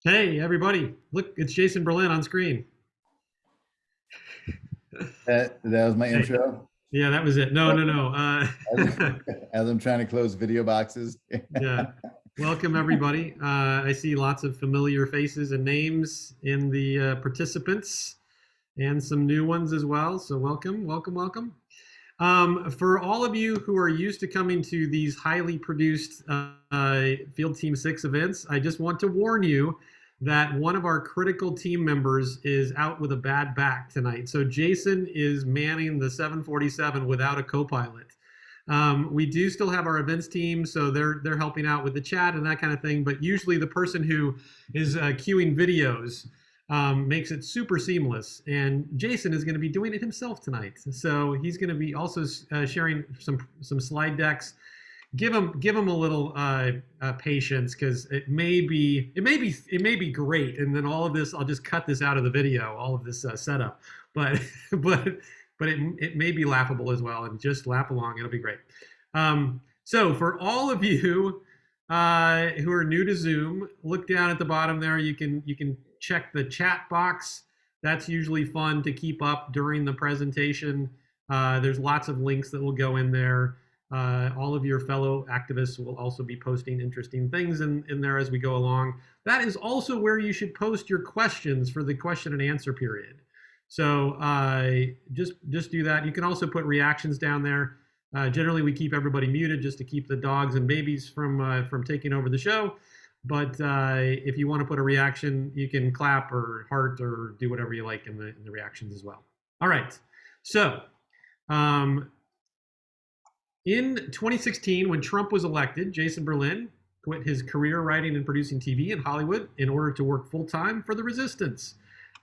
Hey, everybody. Look, it's Jason Berlin on screen. That was my Hey, intro. yeah, that was it. No, As, no, no. as I'm trying to close video boxes. Yeah. Welcome, everybody. I see lots of familiar faces and names in the participants and some new ones as well. So, welcome, welcome, welcome. For all of you who are used to coming to these highly produced Field Team 6 events, I just want to warn you that one of our critical team members is out with a bad back tonight. So Jason is manning the 747 without a co-pilot. We do still have our events team, so they're helping out with the chat and that kind of thing. But usually the person who is queuing videos makes it super seamless. And Jason is going to be doing it himself tonight. So he's going to be also sharing some slide decks. Give him a little patience because it may be great. And then all of this, I'll just cut this out of the video, all of this setup. But but it may be laughable as well. And just laugh along; it'll be great. So for all of you who are new to Zoom, look down at the bottom there. You can check the chat box. That's usually fun to keep up during the presentation. There's lots of links that will go in there. All of your fellow activists will also be posting interesting things in there as we go along. That is also where you should post your questions for the question and answer period. So just do that. You can also put reactions down there. Generally, we keep everybody muted just to keep the dogs and babies from taking over the show. But if you want to put a reaction, you can clap or heart or do whatever you like in the reactions as well. All right. So um, in 2016, when Trump was elected, Jason Berlin quit his career writing and producing TV in Hollywood in order to work full time for the resistance.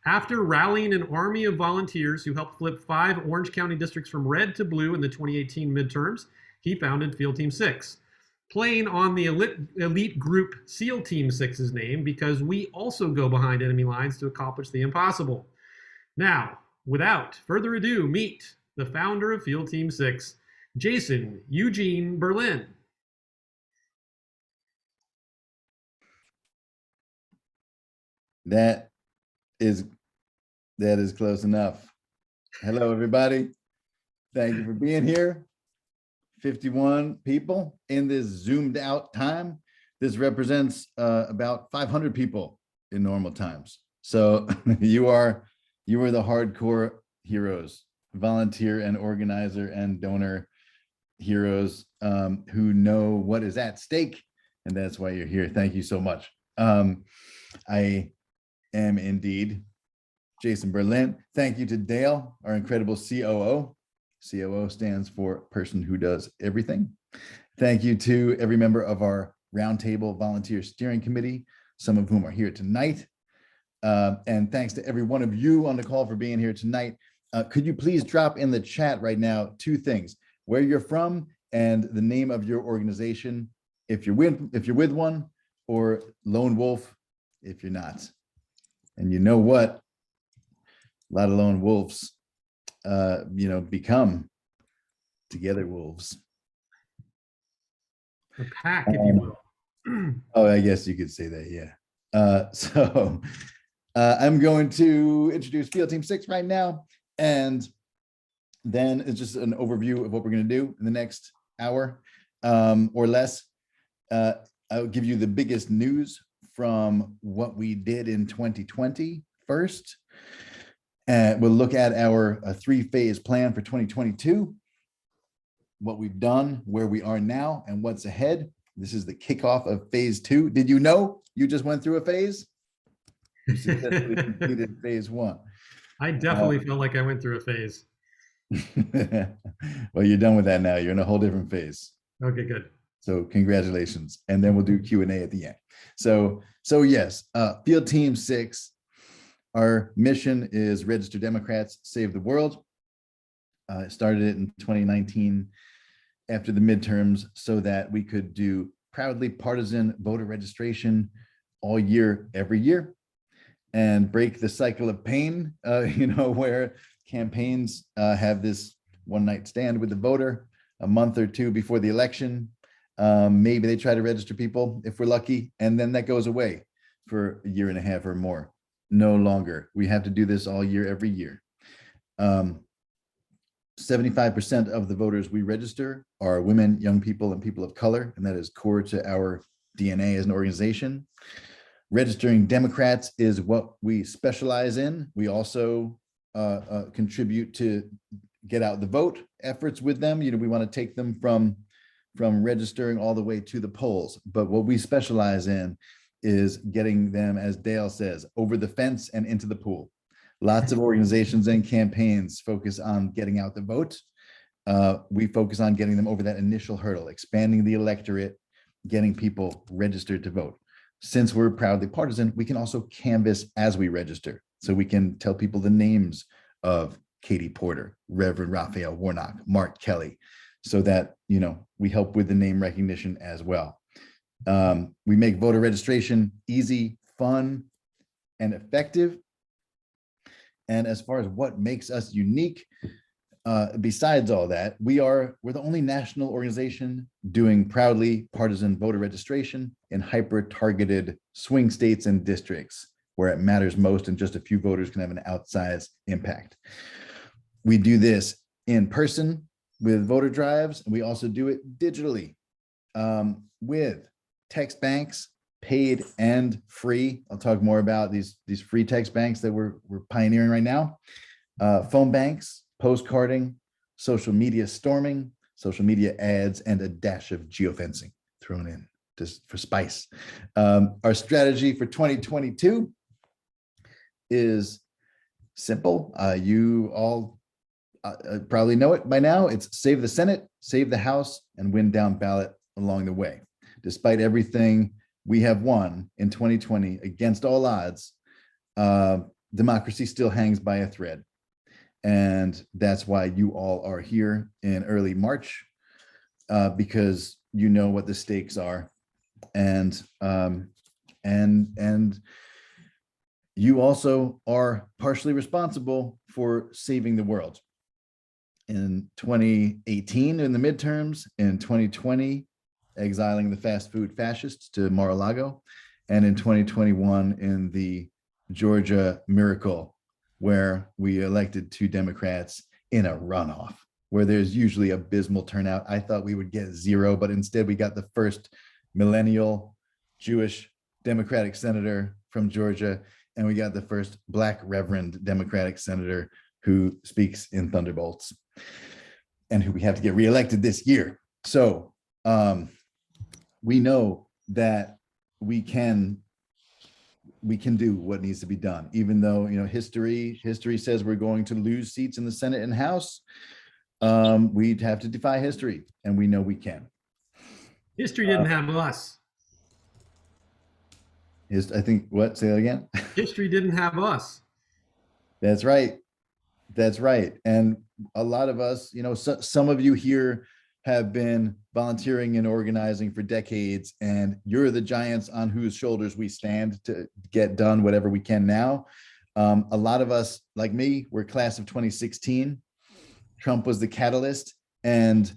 After rallying an army of volunteers who helped flip 5 Orange County districts from red to blue in the 2018 midterms, he founded Field Team 6, playing on the elite group SEAL Team 6's name because we also go behind enemy lines to accomplish the impossible. Now, without further ado, meet the founder of Field Team 6, Jason Eugene Berlin. That is that is close enough. Hello, everybody. Thank you for being here. 51 people in this zoomed out time. This represents about 500 people in normal times. So you are the hardcore heroes, volunteer and organizer and donor heroes who know what is at stake, and that's why you're here. Thank you so much. I am indeed Jason Berlin. Thank you to Dale, our incredible COO. COO stands for person who does everything. Thank you to every member of our Roundtable Volunteer Steering Committee, some of whom are here tonight. And thanks to every one of you on the call for being here tonight. Could you please drop in the chat right now 2 things: where you're from and the name of your organization if you're with one, or lone wolf if you're not. And you know what? A lot of lone wolves become together wolves. A pack, if you will. Oh, I guess you could say that, yeah. So I'm going to introduce Field Team 6 right now, and then it's just an overview of what we're going to do in the next hour or less. I'll give you the biggest news from what we did in 2020 first. We'll look at our 3-phase plan for 2022, what we've done, where we are now, and what's ahead. This is the kickoff of phase 2. Did you know you just went through a phase? You successfully completed phase 1. I definitely felt like I went through a phase. Well, you're done with that now. You're in a whole different phase. Okay, good. So congratulations. And then we'll do Q&A at the end. So yes, Field Team 6, our mission is Registered Democrats Save the World. Started it in 2019 after the midterms so that we could do proudly partisan voter registration all year, every year, and break the cycle of pain, where campaigns have this one-night stand with the voter a month or 2 before the election. Maybe they try to register people if we're lucky, and then that goes away. for a year and a half or more. No longer. We have to do this all year, every year. 75% of the voters we register are women, young people, and people of color, and that is core to our DNA as an organization. Registering Democrats is what we specialize in. We also contribute to get out the vote efforts with them. You know, we want to take them from registering all the way to the polls. But what we specialize in is getting them, as Dale says, over the fence and into the pool. Lots of organizations and campaigns focus on getting out the vote. We focus on getting them over that initial hurdle, expanding the electorate, getting people registered to vote. Since we're proudly partisan, we can also canvass as we register. So we can tell people the names of Katie Porter, Reverend Raphael Warnock, Mark Kelly, so that, you know, we help with the name recognition as well. We make voter registration easy, fun, and effective. And as far as what makes us unique, besides all that, we're the only national organization doing proudly partisan voter registration in hyper-targeted swing states and districts where it matters most and just a few voters can have an outsized impact. We do this in person with voter drives, and we also do it digitally with text banks, paid and free. I'll talk more about these free text banks that we're pioneering right now. Phone banks, postcarding, social media storming, social media ads, and a dash of geofencing thrown in just for spice. Our strategy for 2022 is simple. You all probably know it by now. It's save the Senate, save the House, and win down ballot along the way. Despite everything we have won in 2020 against all odds, democracy still hangs by a thread. And that's why you all are here in early March, because you know what the stakes are. And you also are partially responsible for saving the world. In 2018, in the midterms, in 2020, exiling the fast food fascists to Mar-a-Lago, and in 2021 in the Georgia miracle, where we elected 2 Democrats in a runoff, where there's usually abysmal turnout. I thought we would get 0, but instead we got the first millennial Jewish Democratic senator from Georgia, and we got the first Black Reverend Democratic senator who speaks in thunderbolts, and who we have to get reelected this year. So we know that we can do what needs to be done, even though, you know, history says we're going to lose seats in the Senate and House. We'd have to defy history, and we know we can. History didn't have us. I think, what? Say that again. History didn't have us. That's right. That's right. And a lot of us, you know, some of you here have been volunteering and organizing for decades, and you're the giants on whose shoulders we stand to get done whatever we can now. A lot of us, like me, we're class of 2016. Trump was the catalyst. And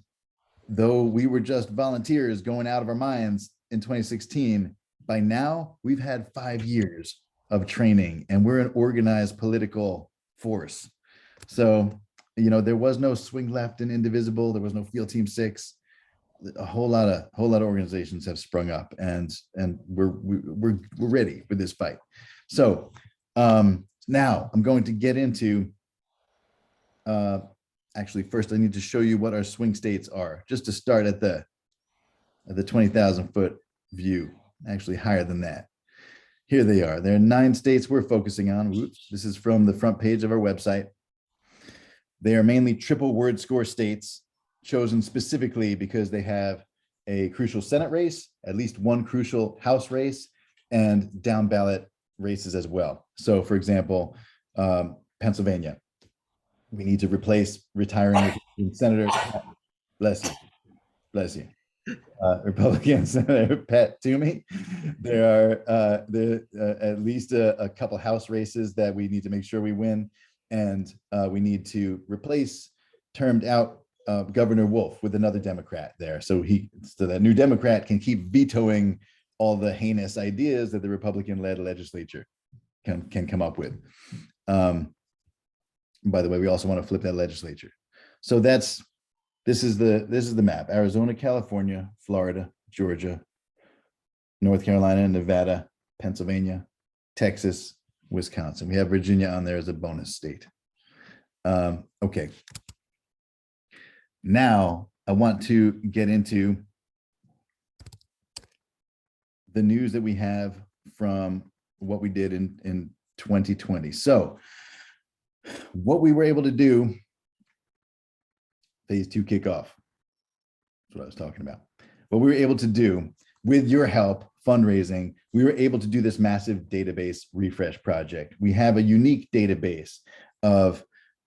though we were just volunteers going out of our minds in 2016, by now we've had 5 years of training, and we're an organized political force. So, you know, there was no swing left and indivisible. There was no Field Team 6. A whole lot of organizations have sprung up, and we're ready for this fight. So now I'm going to get into. Actually, first I need to show you what our swing states are, just to start at the 20,000 foot view. Actually, higher than that. Here they are. There are 9 states we're focusing on. Whoops. This is from the front page of our website. They are mainly triple word score states, chosen specifically because they have a crucial Senate race, at least one crucial House race, and down ballot races as well. So, for example, Pennsylvania, we need to replace retiring Senator, bless you, Republican Senator Pat Toomey. There are at least a couple House races that we need to make sure we win. And we need to replace termed out Governor Wolf with another Democrat there. So that new Democrat can keep vetoing all the heinous ideas that the Republican-led legislature can come up with. By the way, we also want to flip that legislature. So this is the map: Arizona, California, Florida, Georgia, North Carolina, Nevada, Pennsylvania, Texas, Wisconsin. We have Virginia on there as a bonus state. Okay. Now I want to get into the news that we have from what we did in 2020. So what we were able to do, phase 2 kickoff. That's what I was talking about. What we were able to do with your help, fundraising, we were able to do this massive database refresh project. We have a unique database of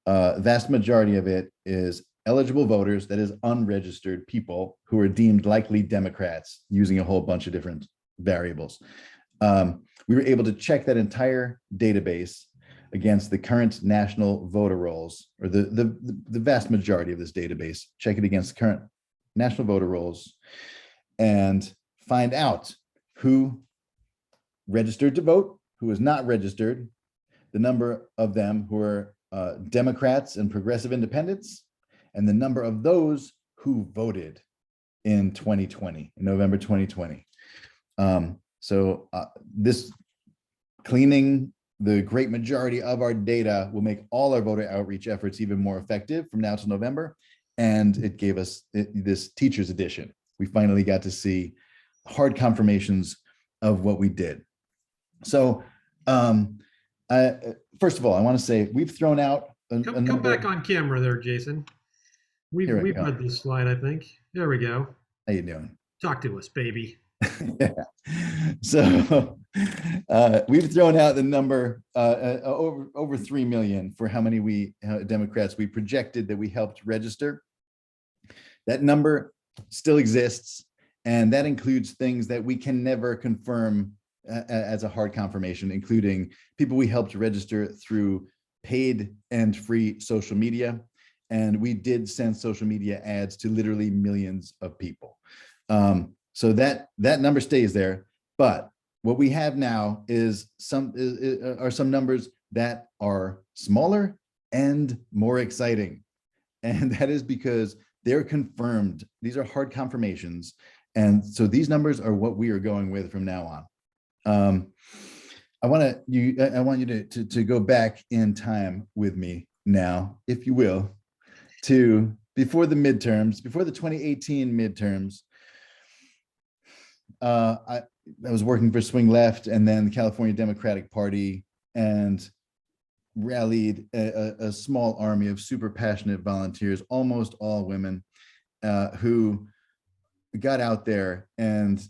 vast majority of it is eligible voters, that is unregistered people who are deemed likely Democrats using a whole bunch of different variables. We were able to check that entire database against the current national voter rolls, or the vast majority of this database, check it against current national voter rolls and find out who registered to vote, who is not registered, the number of them who are Democrats and progressive independents, and the number of those who voted in 2020, in November 2020. This cleaning the great majority of our data will make all our voter outreach efforts even more effective from now to November. And it gave us this teacher's edition. We finally got to see hard confirmations of what we did. So first of all, I want to say we've thrown out Come back on camera there, Jason. We've read this slide, I think. There we go. How you doing? Talk to us, baby. Yeah. So we've thrown out the number over 3 million for how many Democrats we projected that we helped register. That number still exists, and that includes things that we can never confirm as a hard confirmation, including people we helped register through paid and free social media. And we did send social media ads to literally millions of people. So that number stays there, but what we have now is some numbers that are smaller and more exciting, and that is because they're confirmed. These are hard confirmations, and so these numbers are what we are going with from now on. I want you to go back in time with me now, if you will, to before the midterms, before the 2018 midterms. I was working for Swing Left and then the California Democratic Party, and rallied a small army of super passionate volunteers, almost all women, who got out there and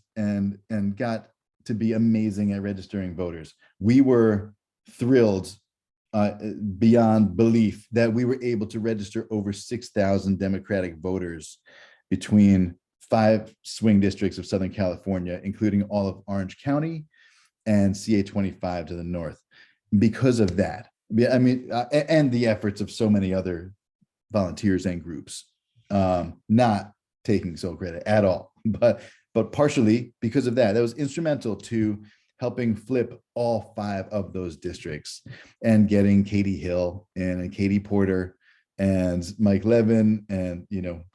got to be amazing at registering voters. We were thrilled beyond belief that we were able to register over 6,000 Democratic voters between 5 swing districts of Southern California, including all of Orange County and CA 25 to the north. Because of that, I mean, and the efforts of so many other volunteers and groups, not taking sole credit at all, but partially because of that. That was instrumental to helping flip all 5 of those districts and getting Katie Hill and Katie Porter and Mike Levin and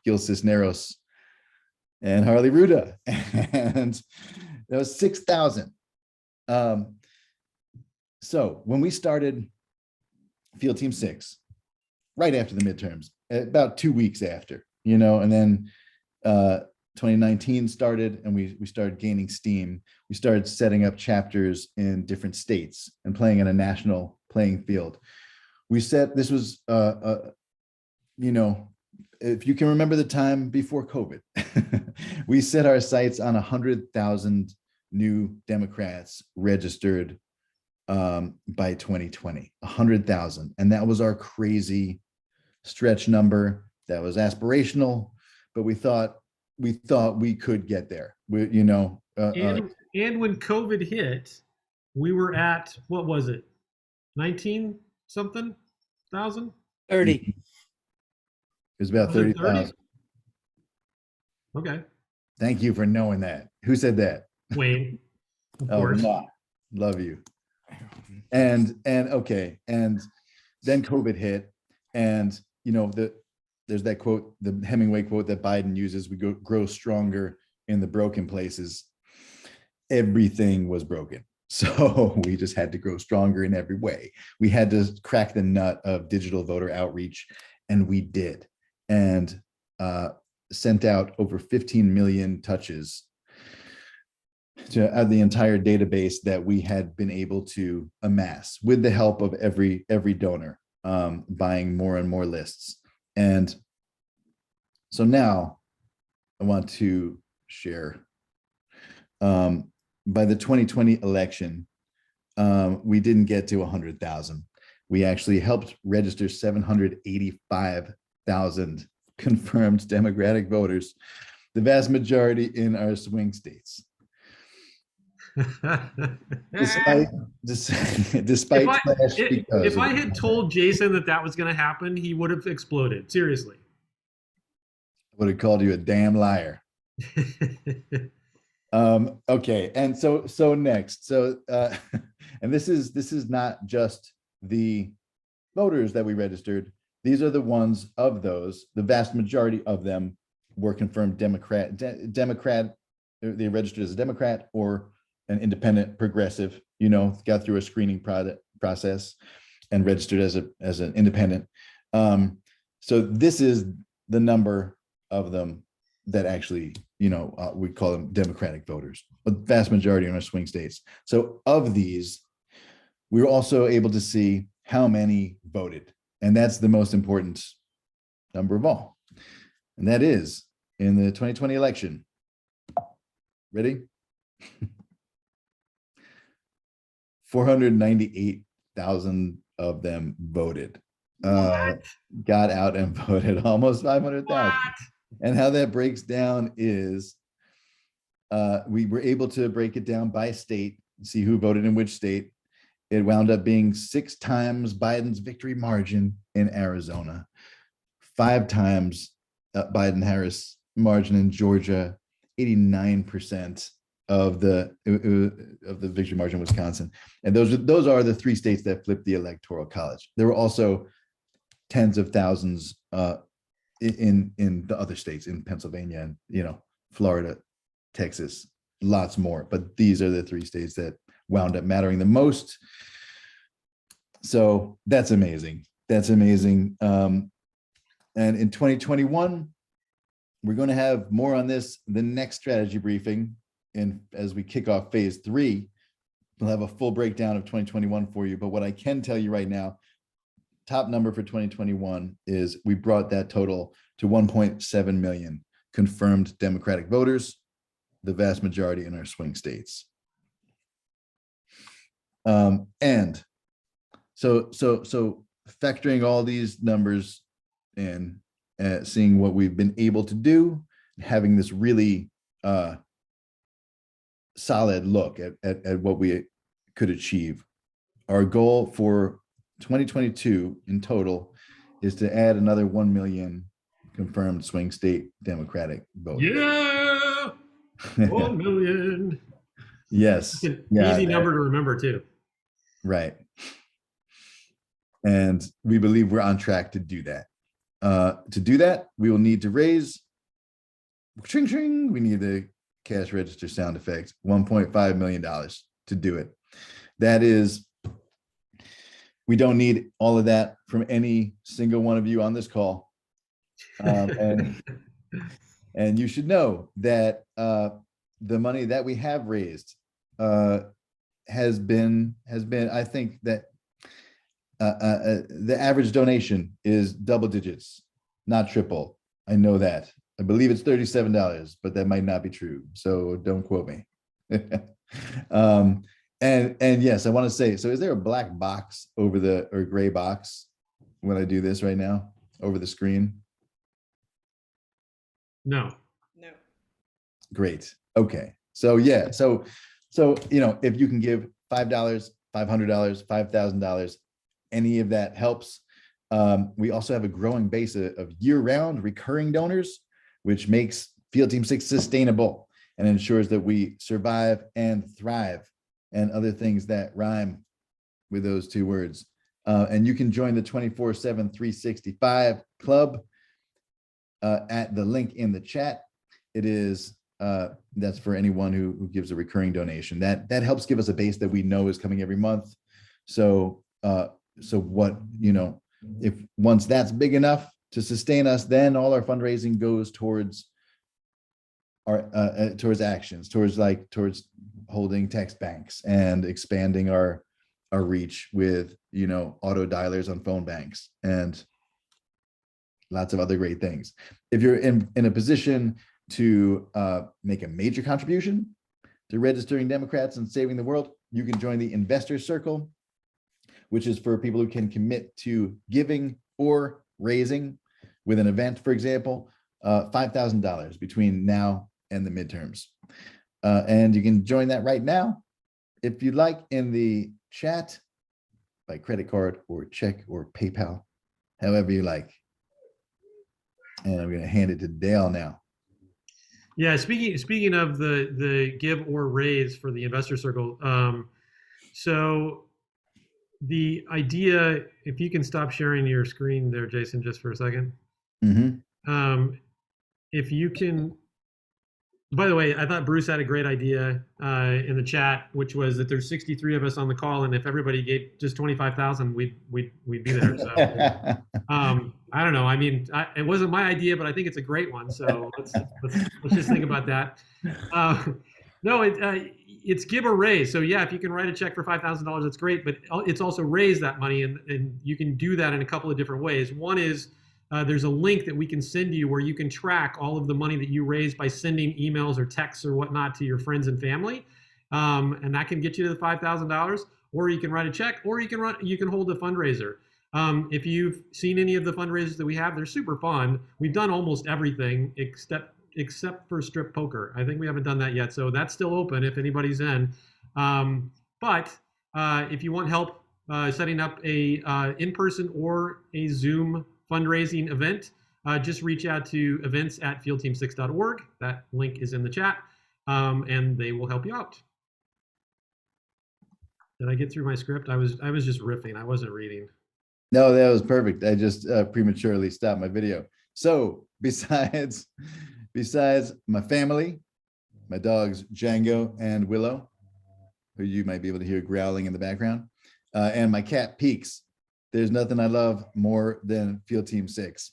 Gil Cisneros and Harley Ruda, and that was 6,000. So when we started Field Team 6, right after the midterms, about 2 weeks after, and then 2019 started, and we started gaining steam. We started setting up chapters in different states and playing in a national playing field. We said this was, if you can remember the time before COVID, we set our sights on 100,000 new Democrats registered by 2020, 100,000. And that was our crazy stretch number. That was aspirational, but we thought we could get there. And when COVID hit, we were at, what was it? 19 something thousand? 30. It was about 30,000. Okay. Thank you for knowing that. Who said that? Wayne, of Oh, course. mwah. Love you. And okay, and then COVID hit, and there's that quote, the Hemingway quote that Biden uses: "We grow stronger in the broken places." Everything was broken, so we just had to grow stronger in every way. We had to crack the nut of digital voter outreach, and we did, and sent out over 15 million touches to the entire database that we had been able to amass with the help of every donor, buying more and more lists. And so now I want to share, by the 2020 election, we didn't get to 100,000. We actually helped register 785,000 confirmed Democratic voters, the vast majority in our swing states. Despite if I had told Jason that was going to happen, he would have exploded. Seriously. I would have called you a damn liar. Okay, and so next, and this is not just the voters that we registered. These are the ones of those. The vast majority of them were confirmed Democrat. They registered as a Democrat or an independent progressive. Got through a screening process and registered as an independent. So this is the number of them that actually, we call them Democratic voters, but the vast majority in our swing states. So of these, we were also able to see how many voted. And that's the most important number of all. And that is in the 2020 election. Ready? 498,000 of them voted. Got out and voted, almost 500,000. And how that breaks down is we were able to break it down by state, see who voted in which state. It wound up being 6 times Biden's victory margin in Arizona, 5 times Biden-Harris margin in Georgia, 89% of the victory margin in Wisconsin. And those are the 3 states that flipped the Electoral College. There were also tens of thousands in the other states, in Pennsylvania and Florida, Texas, lots more. But these are the 3 states that wound up mattering the most. So that's amazing. That's amazing. And in 2021, we're going to have more on this the next strategy briefing. And as we kick off phase 3, we'll have a full breakdown of 2021 for you. But what I can tell you right now, top number for 2021 is we brought that total to 1.7 million confirmed Democratic voters, the vast majority in our swing states. And so factoring all these numbers in, seeing what we've been able to do, having this really solid look at what we could achieve. Our goal for 2022 in total is to add another 1 million confirmed swing state Democratic voters. Yeah, 1 million. Yes. It's an easy number to remember too. Right. And we believe we're on track to do that. To do that, we will need to raise, ching, ching, we need the cash register sound effect, $1.5 million to do it. That is, we don't need all of that from any single one of you on this call. And you should know that the money that we have raised has been, I think that the average donation is double digits, not triple. I know that. I believe it's $37, but that might not be true. So don't quote me. And yes, I want to say, so is there a black box over or gray box when I do this right now over the screen? No. Great. Okay. So yeah. So if you can give $5, $500, $5,000, any of that helps. We also have a growing base of year-round recurring donors, which makes Field Team 6 sustainable. and ensures that we survive and thrive, and other things that rhyme with those two words. And you can join the 24/7 365 club at the link in the chat. It is that's for anyone who gives a recurring donation. That helps give us a base that we know is coming every month. So what, if once that's big enough to sustain us, then all our fundraising goes towards our towards actions, towards holding text banks and expanding our reach with auto dialers on phone banks and lots of other great things. If you're in a position to make a major contribution to registering Democrats and saving the world, you can join the Investor Circle, which is for people who can commit to giving or raising with an event, for example, $5,000 between now and the midterms. And you can join that right now, if you'd like, in the chat by credit card or check or PayPal, however you like. And I'm going to hand it to Dale now. Yeah, speaking of the give or raise for the Investor Circle, so the idea, if you can stop sharing your screen there, Jason, just for a second. Mm-hmm. If you can, by the way, I thought Bruce had a great idea in the chat, which was that there's 63 of us on the call, and if everybody gave just 25,000, we'd be there. So I don't know. I mean, it wasn't my idea, but I think it's a great one. So let's just think about that. No, it's give or raise. So yeah, if you can write a check for $5,000, that's great. But it's also raise that money, and you can do that in a couple of different ways. One is there's a link that we can send you where you can track all of the money that you raise by sending emails or texts or whatnot to your friends and family, and that can get you to the $5,000. Or you can write a check, or you can hold a fundraiser. If you've seen any of the fundraisers that we have, they're super fun. We've done almost everything except for strip poker. I think we haven't done that yet, so that's still open if anybody's in. But if you want help setting up a in-person or a Zoom fundraising event, just reach out to events@fieldteam6.org. That link is in the chat, and they will help you out. Did I get through my script? I was just riffing. I wasn't reading. No, that was perfect. I just prematurely stopped my video. So besides my family, my dogs Django and Willow, who you might be able to hear growling in the background, and my cat Peaks, there's nothing I love more than Field Team 6.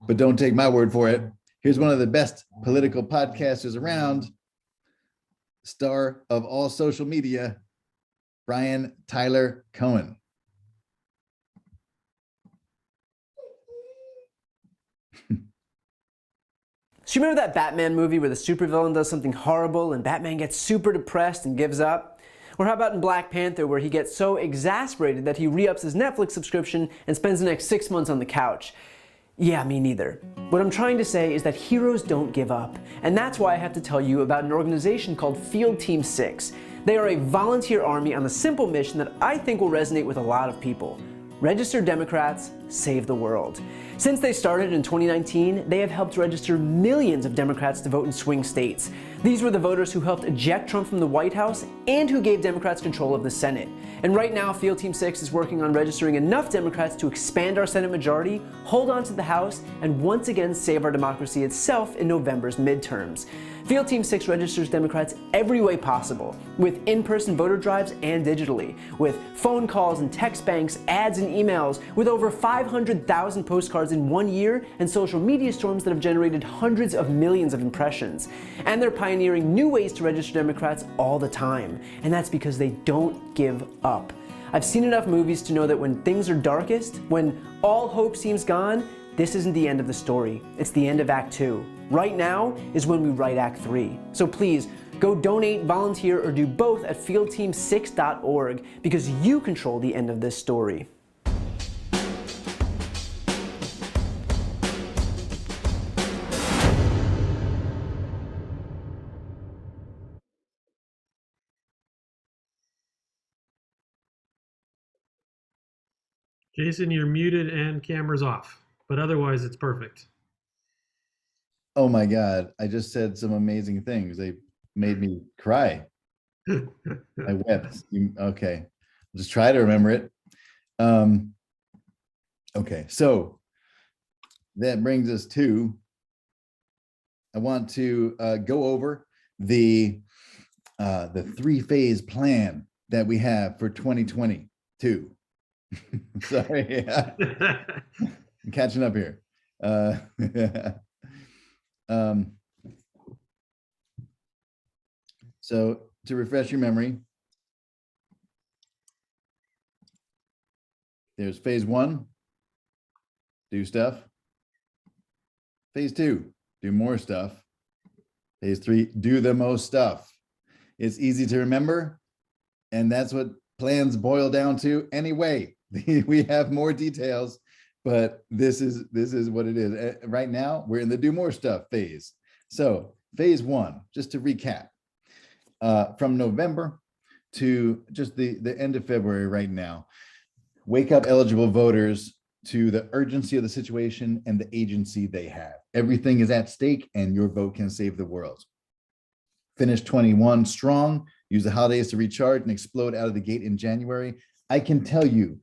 But don't take my word for it. Here's one of the best political podcasters around, star of all social media, Brian Tyler Cohen. So you remember that Batman movie where the supervillain does something horrible and Batman gets super depressed and gives up? Or how about in Black Panther, where he gets so exasperated that he re-ups his Netflix subscription and spends the next 6 months on the couch? Yeah, me neither. What I'm trying to say is that heroes don't give up, and that's why I have to tell you about an organization called Field Team 6. They are a volunteer army on a simple mission that I think will resonate with a lot of people. Register Democrats, save the world. Since they started in 2019, they have helped register millions of Democrats to vote in swing states. These were the voters who helped eject Trump from the White House and who gave Democrats control of the Senate. And right now, Field Team 6 is working on registering enough Democrats to expand our Senate majority, hold on to the House, and once again save our democracy itself in November's midterms. Field Team 6 registers Democrats every way possible, with in-person voter drives and digitally, with phone calls and text banks, ads and emails, with over 500,000 postcards in 1 year and social media storms that have generated hundreds of millions of impressions. And they're pioneering new ways to register Democrats all the time, and that's because they don't give up. I've seen enough movies to know that when things are darkest, when all hope seems gone, this isn't the end of the story. It's the end of Act 2. Right now is when we write Act 3. So please, go donate, volunteer, or do both at fieldteam6.org, because you control the end of this story. Jason, you're muted and camera's off, but otherwise it's perfect. Oh my God. I just said some amazing things. They made me cry. I wept. Okay. Just try to remember it. Um, okay. So that brings us to, I want to go over the 3-phase plan that we have for 2022. Sorry, I'm catching up here. Um, so to refresh your memory, there's phase 1, do stuff. Phase 2, do more stuff. Phase 3, do the most stuff. It's easy to remember, and that's what plans boil down to anyway. We have more details, but this is what it is. Right now, we're in the do more stuff phase. So phase 1, just to recap, from November to just the end of February right now, wake up eligible voters to the urgency of the situation and the agency they have. Everything is at stake, and your vote can save the world. Finish 21 strong, use the holidays to recharge and explode out of the gate in January. I can tell you,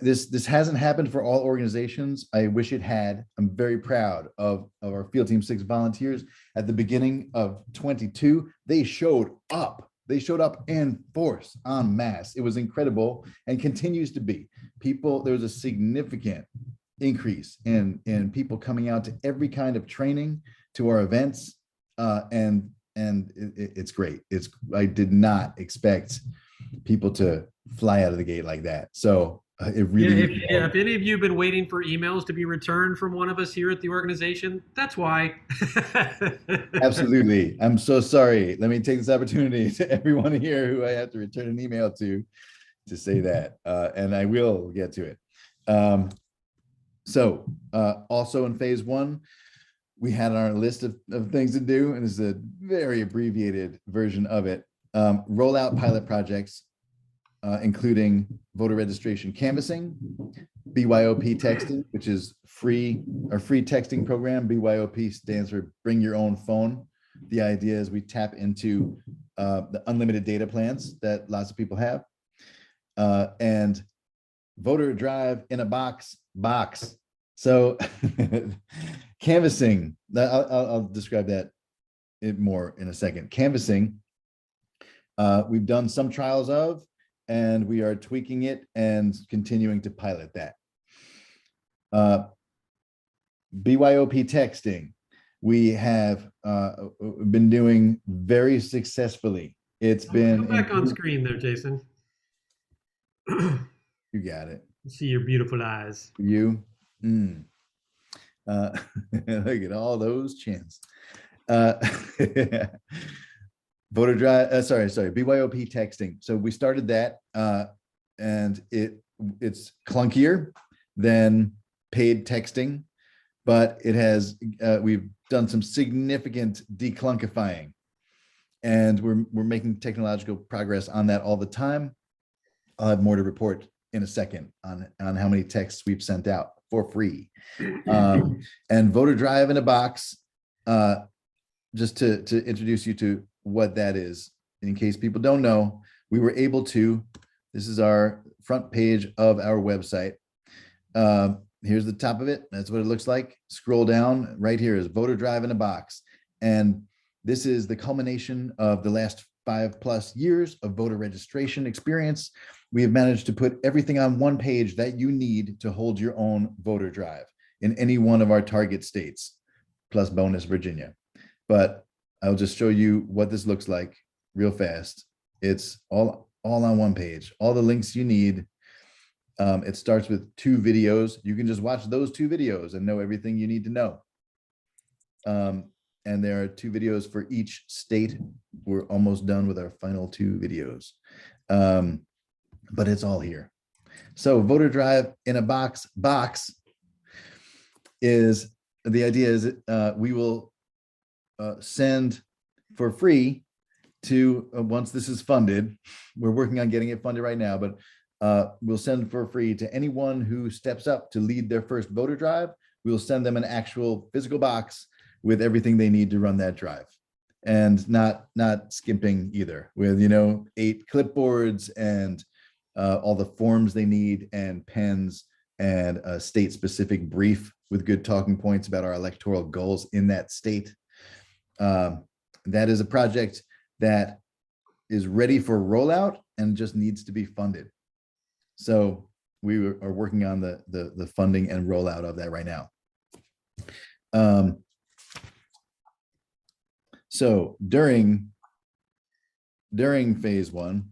this hasn't happened for all organizations. I wish it had. I'm very proud of our Field Team 6 volunteers. At the beginning of 22, they showed up. They showed up in force, en masse. It was incredible and continues to be. There was a significant increase in people coming out to every kind of training, to our events, and it's great. I did not expect people to fly out of the gate like that. So it really, if any of you have been waiting for emails to be returned from one of us here at the organization, that's why. absolutely. I'm so sorry. Let me take this opportunity to everyone here who I have to return an email to say that, and I will get to it. So also in phase 1, we had our list of things to do, and this is a very abbreviated version of it. Roll out pilot projects, including voter registration canvassing, BYOP texting, which is our free texting program. BYOP stands for Bring Your Own Phone. The idea is we tap into the unlimited data plans that lots of people have, and voter drive in a box. So canvassing, I'll describe that more in a second. Canvassing, we've done some trials of, and we are tweaking it and continuing to pilot that. BYOP texting, we have been doing very successfully. It's been Come back on screen there, Jason. You got it. See your beautiful eyes. You. Look at all those chins. Voter drive, sorry, BYOP texting. So we started that, and it's clunkier than paid texting, but it has, we've done some significant declunkifying, and we're making technological progress on that all the time. I'll have more to report in a second on how many texts we've sent out for free. And voter drive in a box, just to introduce you to what that is, in case people don't know, we were able to, this is our front page of our website. Here's the top of it. That's what it looks like. Scroll down. Right here is voter drive in a box. And this is the culmination of the last 5+ years of voter registration experience. We have managed to put everything on one page that you need to hold your own voter drive in any one of our target states, plus bonus Virginia. But I'll just show you what this looks like real fast. It's all on one page, all the links you need. It starts with 2 videos. You can just watch those 2 videos and know everything you need to know. And there are 2 videos for each state. We're almost done with our final 2 videos. But it's all here. So voter drive in a box is, the idea is we will send for free to, once this is funded, we're working on getting it funded right now, but we'll send for free to anyone who steps up to lead their first voter drive. We'll send them an actual physical box with everything they need to run that drive, and not skimping either, with 8 clipboards and all the forms they need, and pens, and a state specific brief with good talking points about our electoral goals in that state. That is a project that is ready for rollout and just needs to be funded. So we are working on the funding and rollout of that right now. So during phase 1,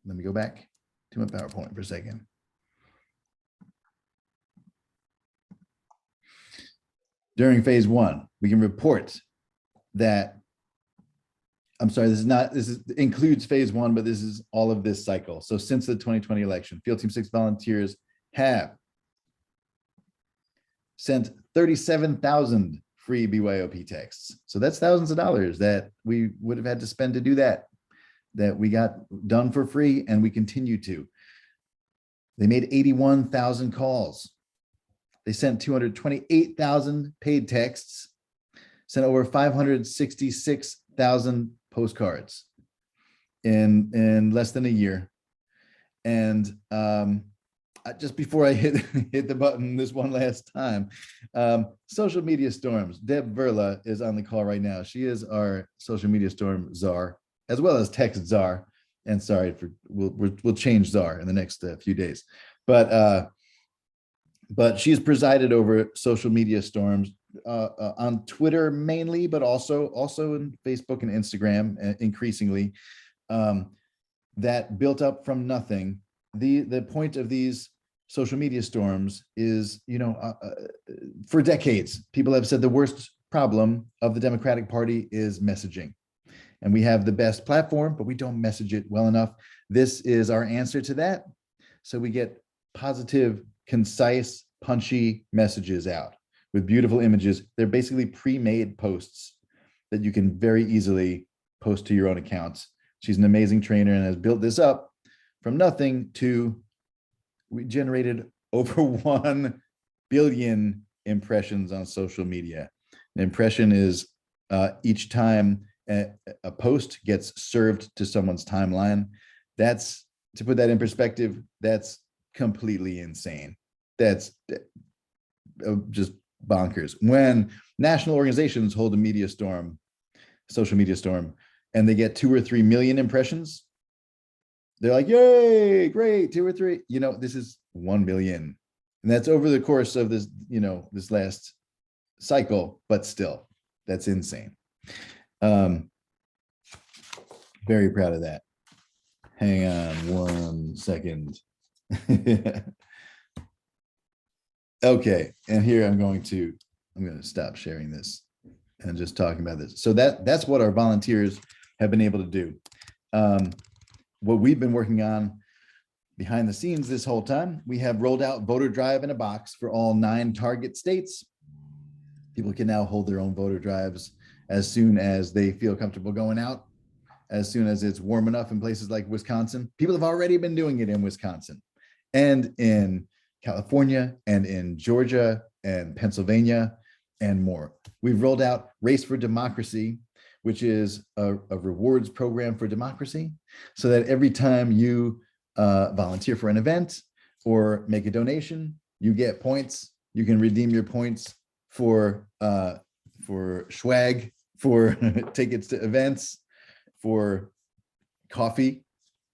let me go back to my PowerPoint for a second. During phase 1, we can report that, I'm sorry, this includes phase 1, but this is all of this cycle. So since the 2020 election, Field Team 6 volunteers have sent 37,000 free BYOP texts. So that's thousands of dollars that we would have had to spend to do that we got done for free, and we continue to. They made 81,000 calls. They sent 228,000 paid texts, sent over 566,000 postcards in less than a year. And just before I hit the button this one last time, social media storms. Deb Verla is on the call right now. She is our social media storm czar, as well as text czar. And sorry for we'll change czar in the next few days, but she's presided over social media storms on Twitter mainly, but also in Facebook and Instagram increasingly, that built up from nothing. The point of these social media storms is, for decades, people have said the worst problem of the Democratic Party is messaging. And we have the best platform, but we don't message it well enough. This is our answer to that. So we get positive, concise, punchy messages out with beautiful images. They're basically pre-made posts that you can very easily post to your own accounts. She's an amazing trainer and has built this up from nothing to, we generated over 1 billion impressions on social media. An impression is each time a post gets served to someone's timeline. That's, to put that in perspective, that's completely insane. That's just bonkers. When national organizations hold a media storm, social media storm, and they get 2 or 3 million impressions, they're like, yay, great, 2 or 3. This is 1 billion. And that's over the course of this, this last cycle, but still, that's insane. Very proud of that. Hang on 1 second. Okay, and here I'm going to stop sharing this and just talking about this. So that's what our volunteers have been able to do. What we've been working on behind the scenes this whole time, we have rolled out voter drive in a box for all 9 target states. People can now hold their own voter drives as soon as they feel comfortable going out, as soon as it's warm enough in places like Wisconsin. People have already been doing it in Wisconsin and in California and in Georgia and Pennsylvania and more. We've rolled out Race for Democracy, which is a rewards program for democracy, so that every time you volunteer for an event or make a donation, you get points. You can redeem your points for swag, for tickets to events, for coffee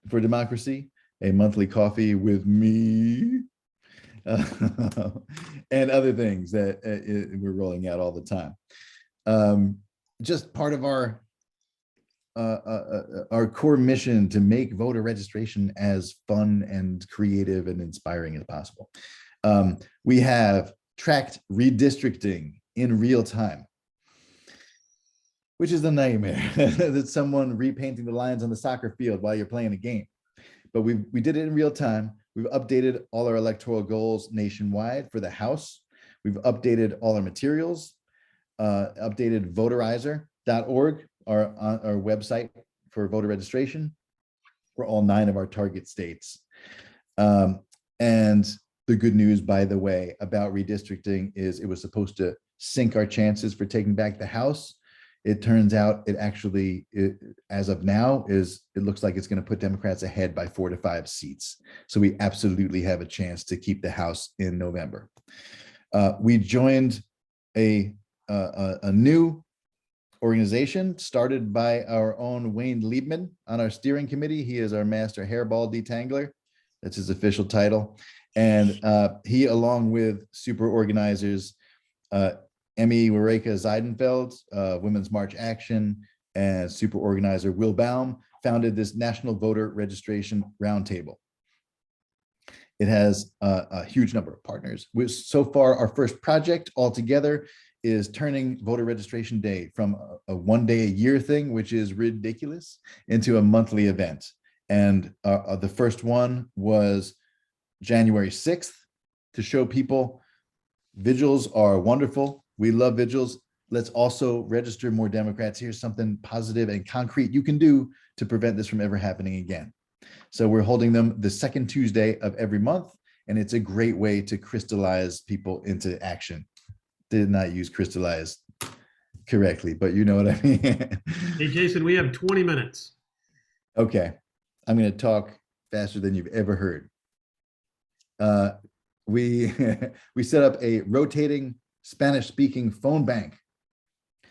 for democracy, a monthly coffee with me, and other things that we're rolling out all the time. Just part of our core mission to make voter registration as fun and creative and inspiring as possible. We have tracked redistricting in real time, which is a nightmare. That's someone repainting the lines on the soccer field while you're playing a game. But we did it in real time. We've updated all our electoral goals nationwide for the House. We've updated all our materials, updated voterizer.org, our website for voter registration for all 9 of our target states. And the good news, by the way, about redistricting is it was supposed to sink our chances for taking back the House. It turns out as of now, it looks like it's going to put Democrats ahead by 4 to 5 seats. So we absolutely have a chance to keep the House in November. We joined a new organization started by our own Wayne Liebman on our steering committee. He is our master hairball detangler. That's his official title. And he, along with super organizers, Emmy Wareka Zeidenfeld, Women's March Action, and super organizer Will Baum, founded this National Voter Registration Roundtable. It has a huge number of partners. So far, our first project altogether is turning voter registration day from a 1 day a year thing, which is ridiculous, into a monthly event. And the first one was January 6th to show people vigils are wonderful. We love vigils. Let's also register more Democrats. Here's something positive and concrete you can do to prevent this from ever happening again. So we're holding them the second Tuesday of every month, and it's a great way to crystallize people into action. Did not use crystallize correctly, but you know what I mean. Hey, Jason, we have 20 minutes. Okay. I'm going to talk faster than you've ever heard. We set up a rotating Spanish-speaking phone bank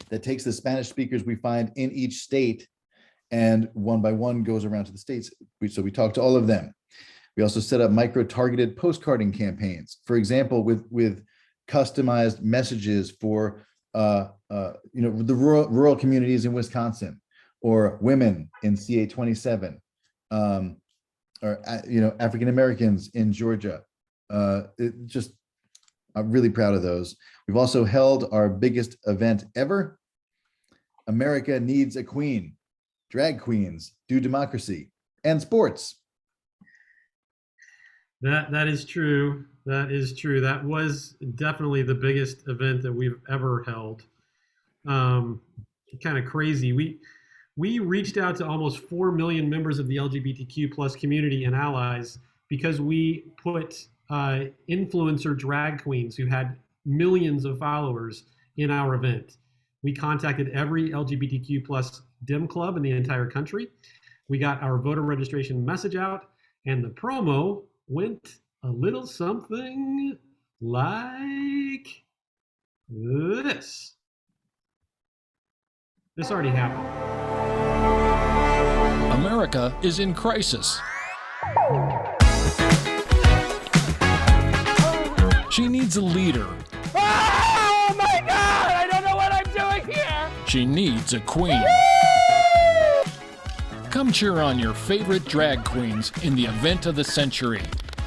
that takes the Spanish speakers we find in each state and one by one goes around to the states. So we talk to all of them. We also set up micro-targeted postcarding campaigns, for example, with customized messages for the rural communities in Wisconsin, or women in CA27, or African Americans in Georgia. I'm really proud of those. We've also held our biggest event ever. America Needs a Queen. Drag queens do democracy and sports. That is true. That is true. That was definitely the biggest event that we've ever held. Kind of crazy. We reached out to almost 4 million members of the LGBTQ plus community and allies because we put influencer drag queens who had millions of followers in our event. We contacted every LGBTQ plus Dem club in the entire country. We got our voter registration message out, and the promo went a little something like this. This already happened. America is in crisis. She needs a leader. Oh my God! I don't know what I'm doing here! She needs a queen. Come cheer on your favorite drag queens in the event of the century.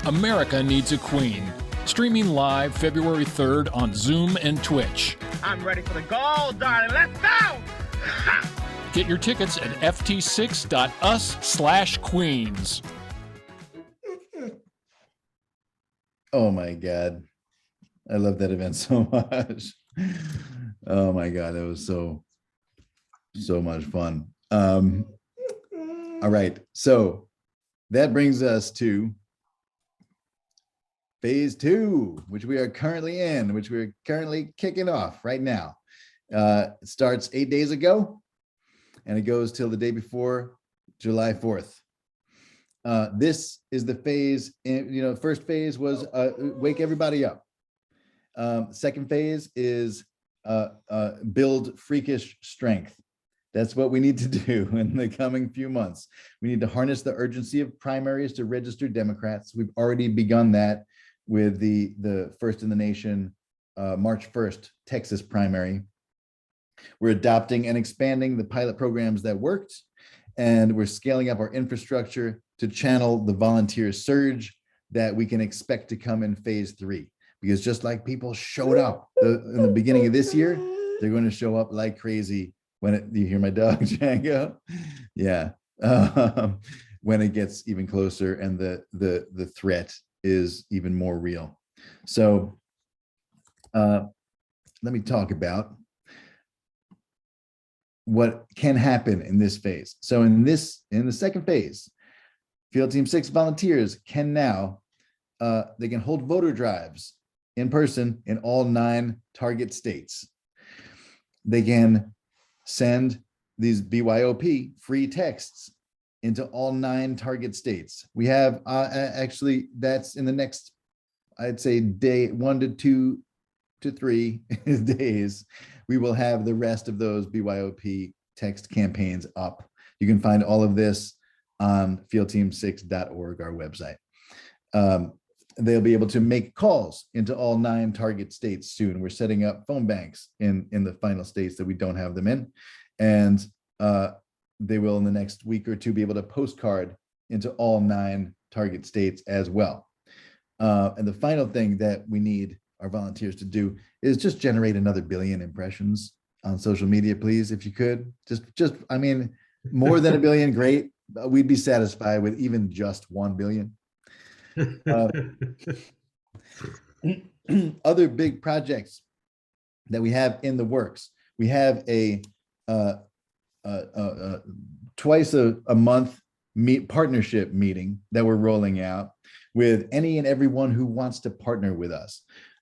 America Needs a Queen. Streaming live February 3rd on Zoom and Twitch. I'm ready for the goal, darling. Let's go! Get your tickets at ft6.us/queens. Oh my God. I love that event so much. Oh my God, it was so much fun. All right, so that brings us to phase 2, which we are currently in, which we're currently kicking off right now. It starts 8 days ago, and it goes till the day before July 4th. This is the phase, first phase was wake everybody up. Second phase is build freakish strength. That's what we need to do in the coming few months. We need to harness the urgency of primaries to register Democrats. We've already begun that with the first in the nation March 1st Texas primary. We're adopting and expanding the pilot programs that worked, and we're scaling up our infrastructure to channel the volunteer surge that we can expect to come in phase 3. Because just like people showed up in the beginning of this year, they're going to show up like crazy when you hear my dog, Django? Yeah. When it gets even closer and the threat is even more real. So let me talk about what can happen in this phase. So in the second phase, Field Team 6 volunteers can now, they can hold voter drives in person in all 9 target states. They can send these BYOP free texts into all 9 target states. We have actually, that's in the next, I'd say, day 1 to 2 to 3 days, we will have the rest of those BYOP text campaigns up. You can find all of this on fieldteam6.org, our website. They'll be able to make calls into all 9 target states soon. We're setting up phone banks in the final states that we don't have them in. And they will, in the next week or two, be able to postcard into all 9 target states as well. And the final thing that we need our volunteers to do is just generate another billion impressions on social media, please, if you could. Just I mean, more than a billion, great. We'd be satisfied with even just 1 billion. Other big projects that we have in the works. We have a twice a month partnership meeting that we're rolling out with any and everyone who wants to partner with us.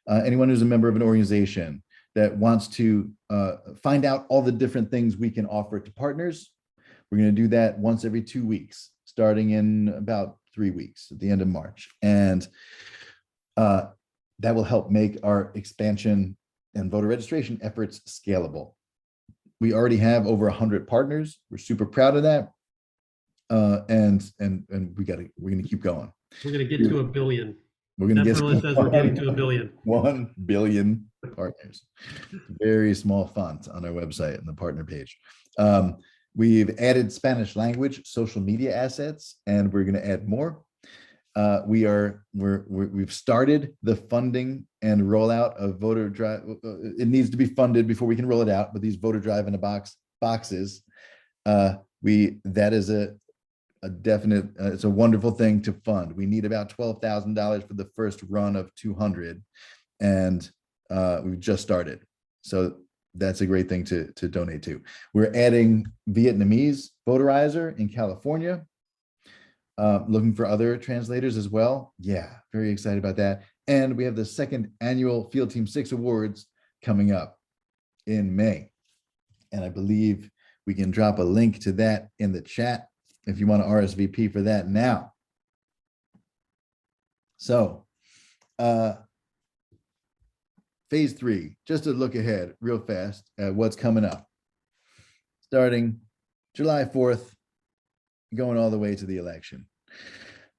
Anyone who's a member of an organization that wants to find out all the different things we can offer to partners. We're going to do that once every 2 weeks, starting in about 3 weeks at the end of March. And that will help make our expansion and voter registration efforts scalable. We already have over 100 partners. We're super proud of that. And we're going to keep going. We're going to get to 1 billion. We're going to get really says we're getting to 1 billion. 1 billion partners. Very small font on our website and the partner page. We've added Spanish language social media assets, and we're going to add more. We've started the funding and rollout of voter drive. It needs to be funded before we can roll it out. But these voter drive in a boxes, that is a definite. It's a wonderful thing to fund. We need about $12,000 for the first run of 200, and we've just started. So that's a great thing to donate to. We're adding Vietnamese votarizer in California. Looking for other translators as well. Yeah, very excited about that. And we have the 2nd annual Field Team 6 Awards coming up in May. And I believe we can drop a link to that in the chat if you want to RSVP for that now. So, phase 3, just to look ahead real fast at what's coming up. Starting July 4th, going all the way to the election.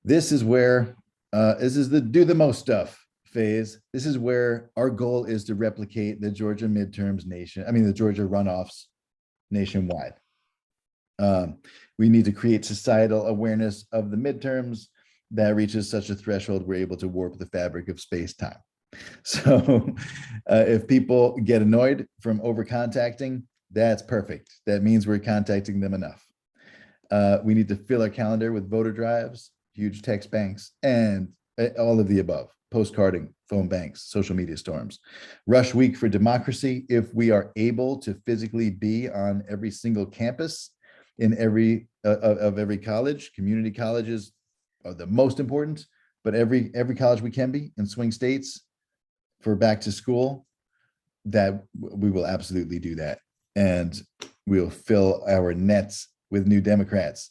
This is where, this is the do the most stuff phase. This is where our goal is to replicate the Georgia midterms the Georgia runoffs nationwide. We need to create societal awareness of the midterms that reaches such a threshold we're able to warp the fabric of space-time. So if people get annoyed from over contacting, that's perfect. That means we're contacting them enough. We need to fill our calendar with voter drives, huge text banks, and all of the above: postcarding, phone banks, social media storms. Rush week for democracy. If we are able to physically be on every single campus in every college, community colleges are the most important, but every college we can be in swing states for back to school, that we will absolutely do that. And we'll fill our nets with new Democrats.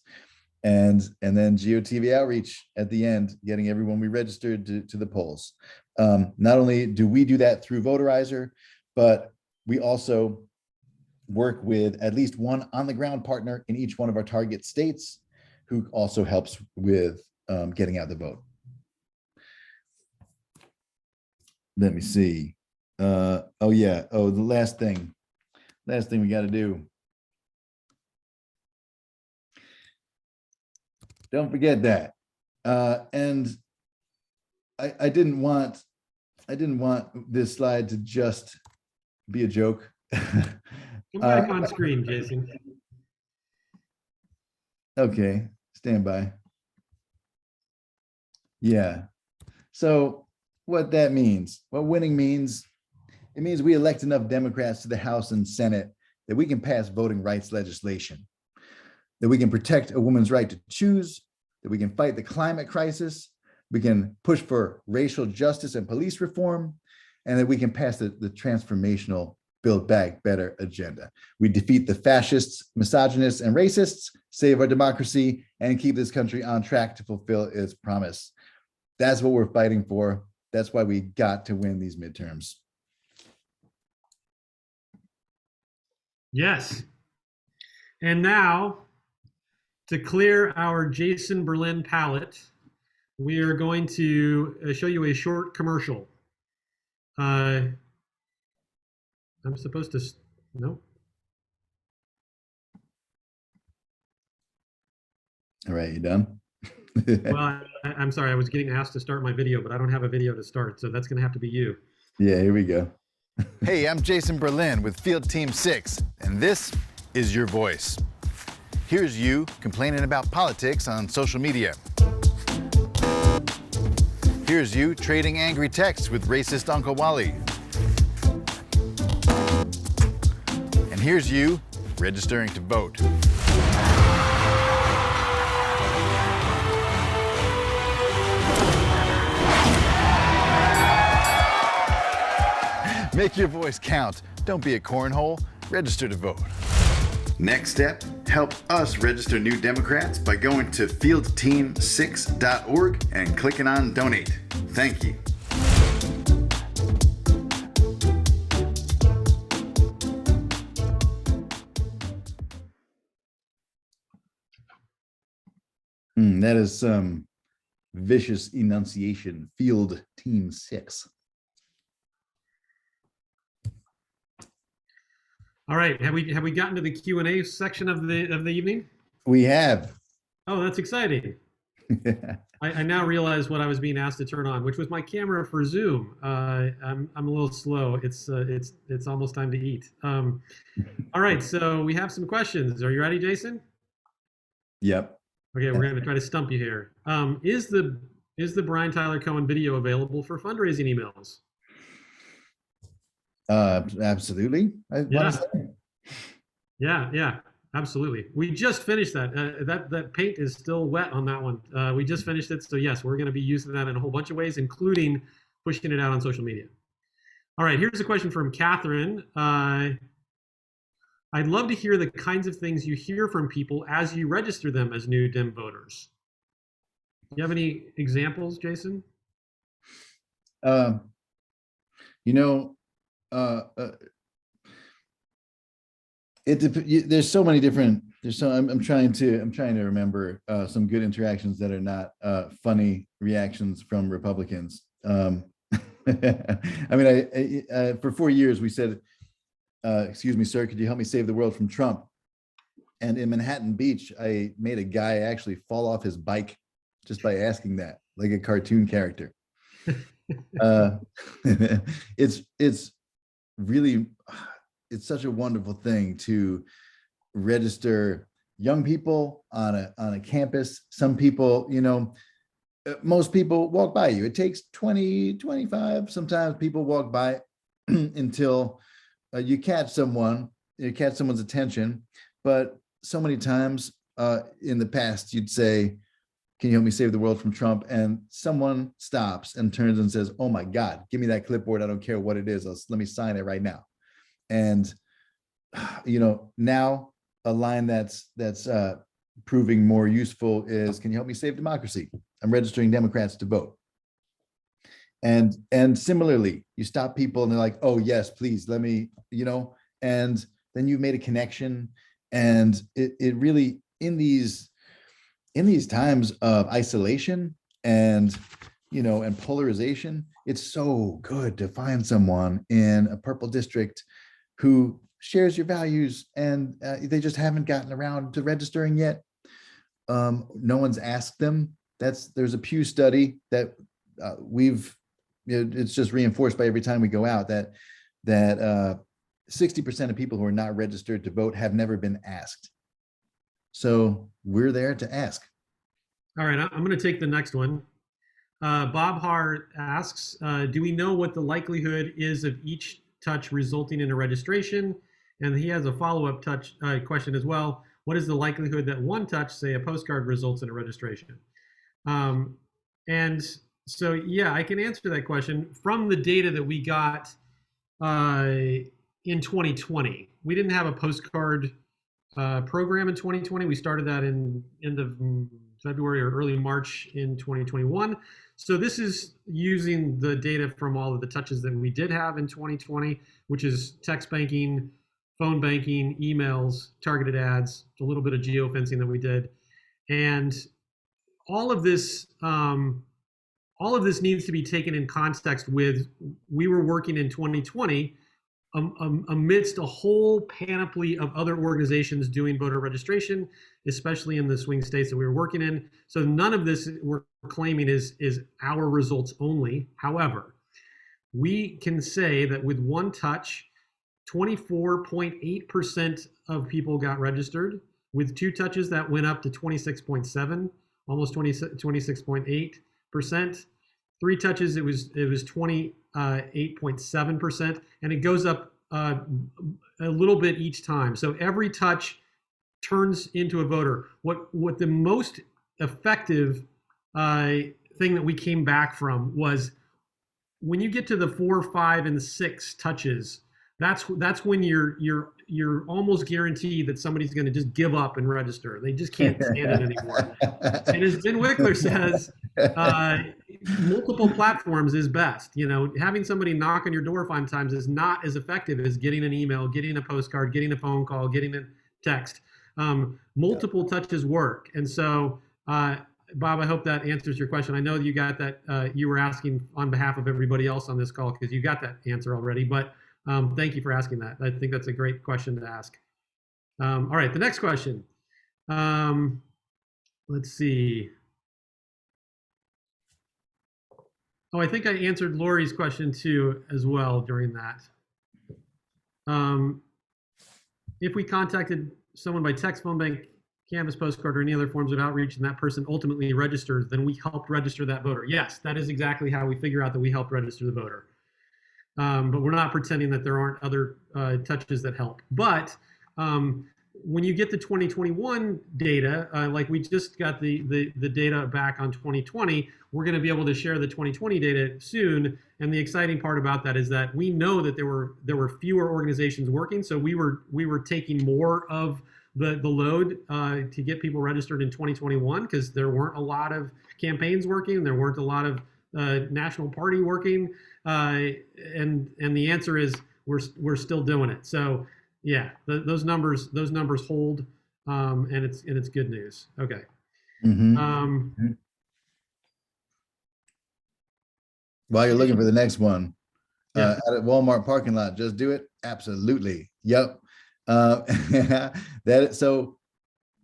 And then GOTV outreach at the end, getting everyone we registered to the polls. Not only do we do that through Votarizer, but we also work with at least one on-the-ground partner in each one of our target states who also helps with getting out the vote. Let me see. The last thing we got to do. Don't forget that. And I didn't want this slide to just be a joke. Come back on screen, Jason. Okay, stand by. Yeah. So what that means, what winning means, it means we elect enough Democrats to the House and Senate that we can pass voting rights legislation, that we can protect a woman's right to choose, that we can fight the climate crisis, we can push for racial justice and police reform, and that we can pass the transformational Build Back Better agenda. We defeat the fascists, misogynists, and racists, save our democracy, and keep this country on track to fulfill its promise. That's what we're fighting for. That's why we got to win these midterms. Yes. And now, to clear our Jason Berlin palette, we are going to show you a short commercial. I'm supposed to, no. All right, you done? Well, I'm sorry, I was getting asked to start my video, but I don't have a video to start, so that's gonna have to be you. Yeah, here we go. Hey, I'm Jason Berlin with Field Team 6, and this is your voice. Here's you complaining about politics on social media. Here's you trading angry texts with racist Uncle Wally. And here's you registering to vote. Make your voice count. Don't be a cornhole. Register to vote. Next step, help us register new Democrats by going to fieldteam6.org and clicking on donate. Thank you. That is some vicious enunciation. Field Team 6. All right, have we gotten to the Q&A section of the evening? We have. Oh, that's exciting. I now realize what I was being asked to turn on, which was my camera for Zoom. I'm a little slow. It's almost time to eat. All right, so we have some questions. Are you ready, Jason? Yep. Okay, we're going to try to stump you here. Is the Brian Tyler Cohen video available for fundraising emails? Absolutely. Yeah, absolutely. We just finished that. That paint is still wet on that one. We just finished it, so yes, we're going to be using that in a whole bunch of ways, including pushing it out on social media. All right, here's a question from Catherine. I'd love to hear the kinds of things you hear from people as you register them as new Dem voters. Do you have any examples, Jason? There's so many different. I'm trying to remember some good interactions that are not funny reactions from Republicans. I mean, for 4 years we said, "Excuse me, sir, could you help me save the world from Trump?" And in Manhattan Beach, I made a guy actually fall off his bike just by asking that, like a cartoon character. It's really, it's such a wonderful thing to register young people on a campus. Some people, most people walk by you. It takes 20, 25. Sometimes people walk by until you catch someone's attention. But so many times in the past, you'd say, "Can you help me save the world from Trump?" And someone stops and turns and says, "Oh my God, give me that clipboard. I don't care what it is. Let me sign it right now." And, now a line that's proving more useful is, "Can you help me save democracy? I'm registering Democrats to vote." And similarly, you stop people and they're like, "Oh yes, please, let me," and then you've made a connection. And it really, in these times of isolation and and polarization, it's so good to find someone in a purple district who shares your values, and they just haven't gotten around to registering yet. No one's asked them. There's a Pew study that it's just reinforced by every time we go out that 60% of people who are not registered to vote have never been asked. So we're there to ask. All right, I'm going to take the next one. Bob Hart asks, do we know what the likelihood is of each touch resulting in a registration? And he has a follow-up question as well. What is the likelihood that one touch, say a postcard, results in a registration? And So yeah, I can answer that question from the data that we got in 2020. We didn't have a postcard program in 2020. We started that in end of February or early March in 2021. So this is using the data from all of the touches that we did have in 2020, which is text banking, phone banking, emails, targeted ads, a little bit of geofencing that we did, and all of this. All of this needs to be taken in context with we were working in 2020 amidst a whole panoply of other organizations doing voter registration, especially in the swing states that we were working in. So none of this we're claiming is our results only. However, we can say that with one touch, 24.8% of people got registered. With two touches, that went up to 26.7, almost 26.8%. Three touches, it was 28.7%, and it goes up a little bit each time. So every touch turns into a voter. What the most effective thing that we came back from was when you get to the 4, 5, and 6 touches. That's when you're almost guaranteed that somebody's going to just give up and register. They just can't stand it anymore. And as Ben Wickler says, multiple platforms is best. You know, having somebody knock on your door 5 times is not as effective as getting an email, getting a postcard, getting a phone call, getting a text. Multiple touches work. And so, Bob, I hope that answers your question. I know you got that. You were asking on behalf of everybody else on this call because you got that answer already. But thank you for asking that. I think that's a great question to ask. All right, the next question. Let's see. Oh, I think I answered Lori's question too as well during that. If we contacted someone by text, phone bank, canvas, postcard, or any other forms of outreach, and that person ultimately registers, then we helped register that voter. Yes, that is exactly how we figure out that we helped register the voter. But we're not pretending that there aren't other touches that help. But when you get the 2021 data, like we just got the data back on 2020, we're going to be able to share the 2020 data soon. And the exciting part about that is that we know that there were fewer organizations working, so we were taking more of the load to get people registered in 2021 because there weren't a lot of campaigns working, there weren't a lot of national party working, and the answer is we're still doing it. So yeah, those numbers hold, and it's good news. Okay. While you're looking for the next one, Yeah. at a Walmart parking lot, just do it. Absolutely. Yep. So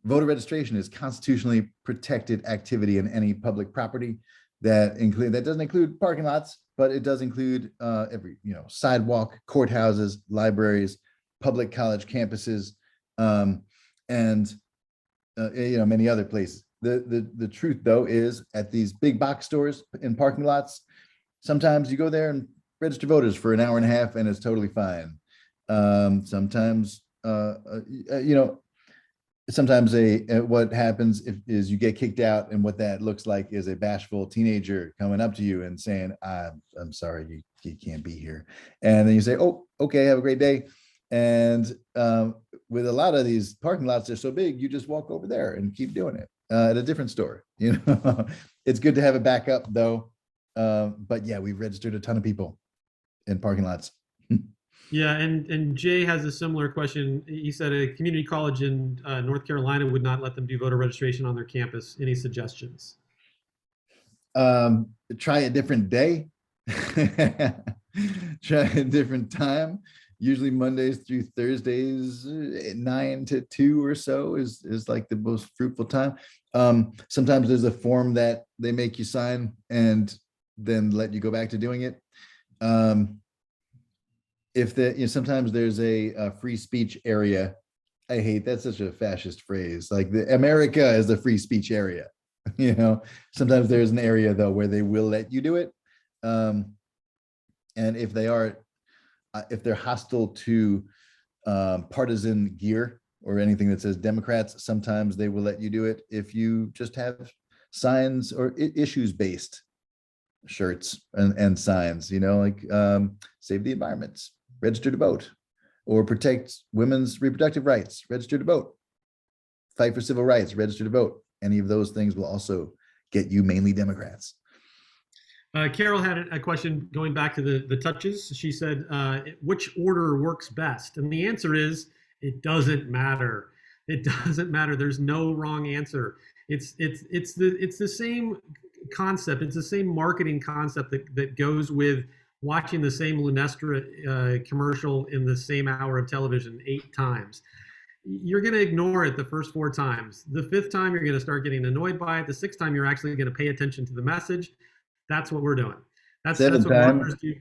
voter registration is constitutionally protected activity in any public property that doesn't include parking lots, but it does include every sidewalk, courthouses, libraries, public college campuses, and many other places. The truth though is at these big box stores in parking lots, sometimes you go there and register voters for an hour and a half and it's totally fine. Sometimes what happens is you get kicked out, and what that looks like is a bashful teenager coming up to you and saying, I'm sorry, you can't be here. And then you say, oh, okay, have a great day. And with a lot of these parking lots, they're so big, you just walk over there and keep doing it at a different store. It's good to have a backup though. But yeah, we've registered a ton of people in parking lots. Yeah, and Jay has a similar question. He said a community college in North Carolina would not let them do voter registration on their campus. Any suggestions? Try a different day. Try a different time. Usually Mondays through Thursdays, 9 to 2 or so is like the most fruitful time. Sometimes there's a form that they make you sign and then let you go back to doing it. Sometimes there's a free speech area. I hate that's such a fascist phrase. Like America is the free speech area. Sometimes there's an area though where they will let you do it. And if they're hostile to partisan gear or anything that says Democrats, sometimes they will let you do it if you just have signs or issues based. shirts and signs, like save the environment, register to vote, or protect women's reproductive rights, register to vote, fight for civil rights, register to vote. Any of those things will also get you mainly Democrats. Carol had a question going back to the touches. She said, which order works best? And the answer is, it doesn't matter. It doesn't matter. There's no wrong answer. It's the same concept. It's the same marketing concept that goes with watching the same Lunestra commercial in the same hour of television 8 times. You're going to ignore it the first 4 times. The 5th time, you're going to start getting annoyed by it. The 6th time, you're actually going to pay attention to the message. That's what we're doing. That's what marketers do.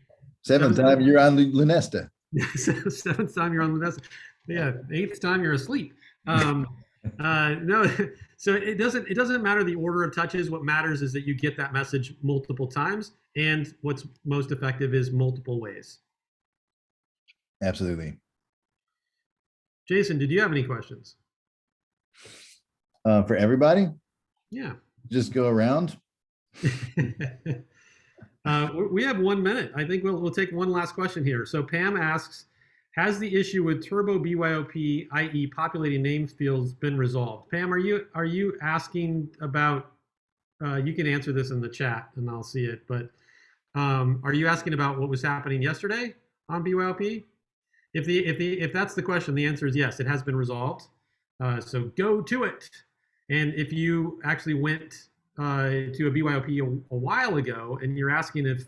7th time, you're on Lunesta. 7th time, you're on Lunesta. Yeah, 8th time, you're asleep. No, so it doesn't matter the order of touches. What matters is that you get that message multiple times, and what's most effective is multiple ways. Absolutely. Jason, did you have any questions? For everybody? Yeah. Just go around. We have 1 minute. I think we'll take one last question here. So Pam asks, has the issue with turbo BYOP, i.e. populating name fields, been resolved? Pam, are you asking about, you can answer this in the chat and I'll see it, but are you asking about what was happening yesterday on BYOP? If that's the question, the answer is yes, it has been resolved. So go to it. And if you actually went to a BYOP a while ago and you're asking if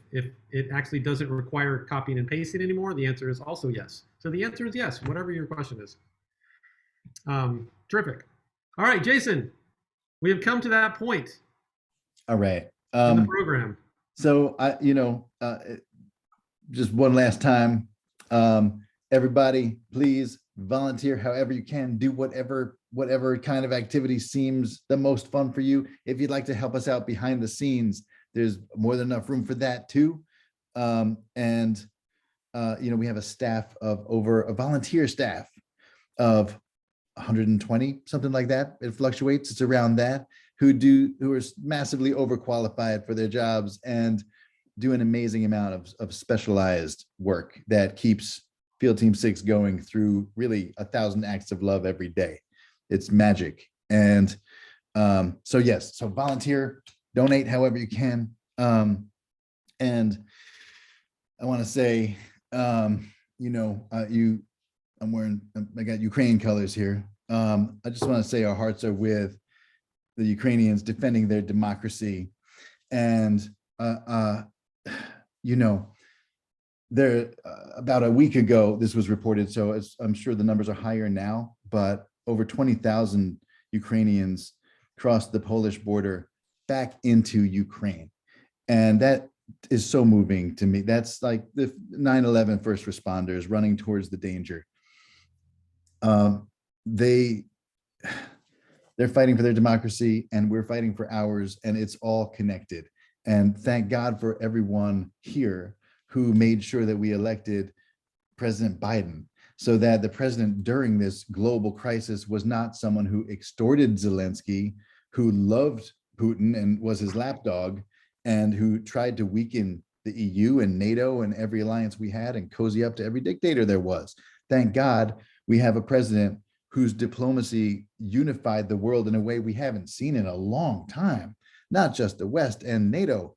it actually doesn't require copying and pasting anymore, the answer is also yes. So the answer is yes, whatever your question is. Terrific. All right, Jason, we have come to that point. All right. In the program. So just one last time, everybody, please volunteer however you can. Do whatever kind of activity seems the most fun for you. If you'd like to help us out behind the scenes, there's more than enough room for that too. We have a volunteer staff of 120, something like that. It fluctuates. It's around that, who are massively overqualified for their jobs and do an amazing amount of specialized work that keeps Field Team 6 going through really 1,000 acts of love every day. It's magic. And so volunteer, donate however you can. And I want to say, I got Ukraine colors here. I just want to say our hearts are with the Ukrainians defending their democracy. And, there about a week ago, this was reported, so I'm sure the numbers are higher now, but over 20,000 Ukrainians crossed the Polish border back into Ukraine. And that is so moving to me. That's like the 9/11 first responders running towards the danger. They're fighting for their democracy and we're fighting for ours, and it's all connected. And thank God for everyone here who made sure that we elected President Biden, so that the president during this global crisis was not someone who extorted Zelensky, who loved Putin and was his lapdog, and who tried to weaken the EU and NATO and every alliance we had and cozy up to every dictator there was. Thank God we have a president whose diplomacy unified the world in a way we haven't seen in a long time, not just the West and NATO,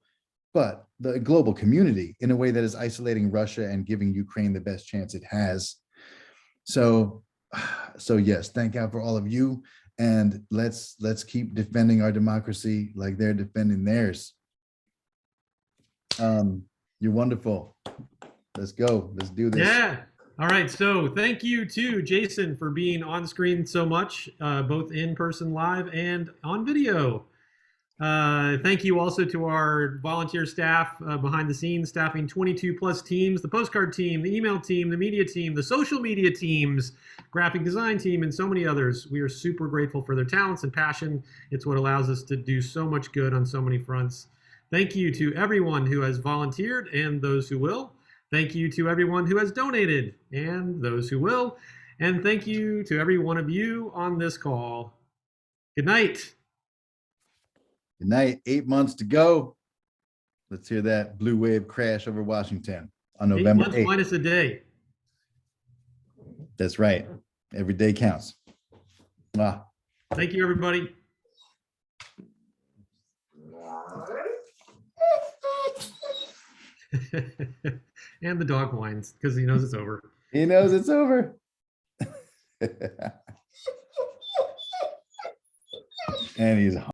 but the global community in a way that is isolating Russia and giving Ukraine the best chance it has. So yes, thank God for all of you. And let's keep defending our democracy like they're defending theirs. You're wonderful. Let's go. Let's do this. Yeah. All right. So thank you to Jason for being on screen so much, both in person live and on video. Thank you also to our volunteer staff behind the scenes, staffing 22 plus teams, the postcard team, the email team, the media team, the social media teams, graphic design team, and so many others. We are super grateful for their talents and passion. It's what allows us to do so much good on so many fronts. Thank you to everyone who has volunteered and those who will. Thank you to everyone who has donated and those who will. And thank you to every one of you on this call. Good night. Good night. 8 months to go. Let's hear that blue wave crash over Washington on 8 November months 8th. minus a day. That's right. Every day counts. Wow. Thank you, everybody. And the dog whines because he knows it's over. He knows it's over. And he's